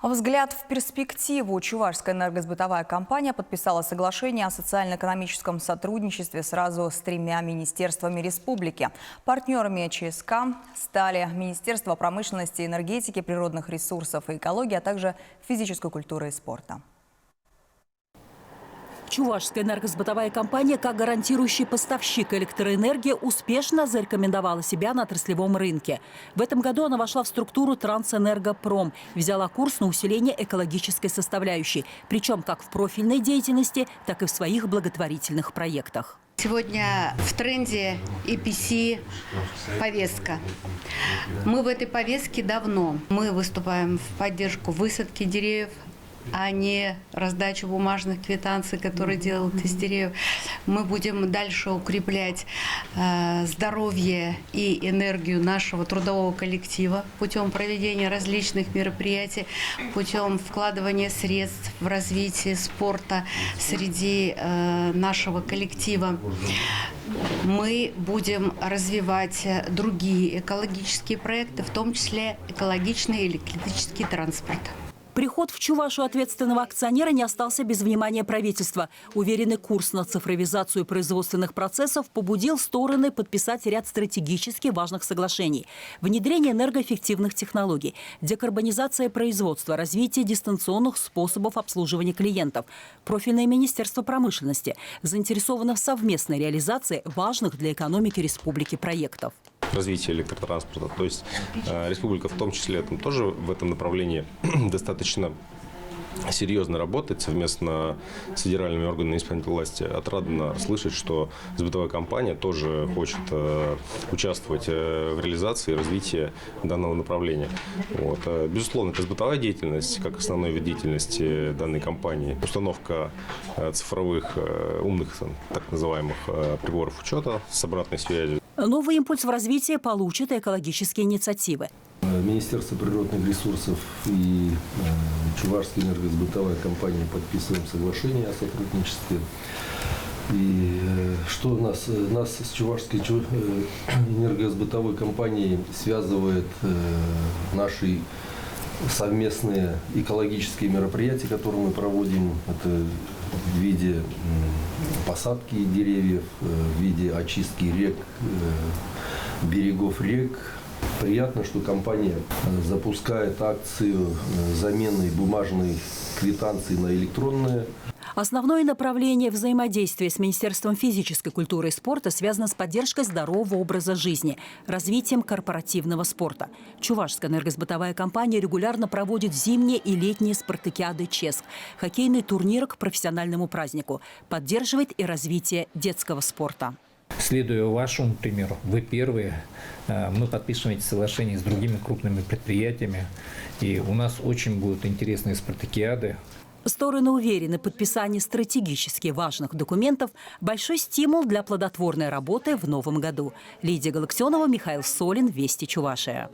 Взгляд в перспективу. Чувашская энергосбытовая компания подписала соглашение о социально-экономическом сотрудничестве сразу с 3 министерствами республики. Партнерами ЧСК стали Министерство промышленности, энергетики, природных ресурсов и экологии, а также физической культуры и спорта. Чувашская энергосбытовая компания, как гарантирующий поставщик электроэнергии, успешно зарекомендовала себя на отраслевом рынке. В этом году она вошла в структуру Трансэнергопром, взяла курс на усиление экологической составляющей, причем как в профильной деятельности, так и в своих благотворительных проектах. Сегодня в тренде EPC-повестка. Мы в этой повестке давно. Мы выступаем в поддержку высадки деревьев, а не раздачу бумажных квитанций, которые делают из деревьев. Мы будем дальше укреплять здоровье и энергию нашего трудового коллектива путем проведения различных мероприятий, путем вкладывания средств в развитие спорта среди нашего коллектива. Мы будем развивать другие экологические проекты, в том числе экологичный электрический транспорт. Приход в Чувашу ответственного акционера не остался без внимания правительства. Уверенный курс на цифровизацию производственных процессов побудил стороны подписать ряд стратегически важных соглашений. Внедрение энергоэффективных технологий, декарбонизация производства, развитие дистанционных способов обслуживания клиентов. Профильное министерство промышленности заинтересовано в совместной реализации важных для экономики республики проектов. Развитие электротранспорта. То есть республика в том числе тоже в этом направлении достаточно серьезно работает совместно с федеральными органами исполнительной власти. Отрадно слышать, что сбытовая компания тоже хочет участвовать в реализации и развитии данного направления. Безусловно, это сбытовая деятельность, как основной вид деятельности данной компании. Установка цифровых умных, так называемых, приборов учета с обратной связью. Новый импульс в развитии получат и экологические инициативы. Министерство природных ресурсов и Чувашская энергосбытовая компания подписываем соглашение о сотрудничестве. И что нас с Чувашской энергосбытовой компанией связывает наши совместные экологические мероприятия, которые мы проводим. Это в виде посадки деревьев, в виде очистки рек, берегов рек. Приятно, что компания запускает акцию замены бумажной квитанции на электронные. Основное направление взаимодействия с Министерством физической культуры и спорта связано с поддержкой здорового образа жизни, развитием корпоративного спорта. Чувашская энергосбытовая компания регулярно проводит зимние и летние спартакиады ЧСК, хоккейные турниры к профессиональному празднику, поддерживает и развитие детского спорта. Следуя вашему примеру, вы первые, мы подписываем эти соглашения с другими крупными предприятиями, и у нас очень будут интересные спартакиады. Стороны уверены, подписание стратегически важных документов – большой стимул для плодотворной работы в новом году. Лидия Галактионова, Михаил Солин, Вести Чувашия.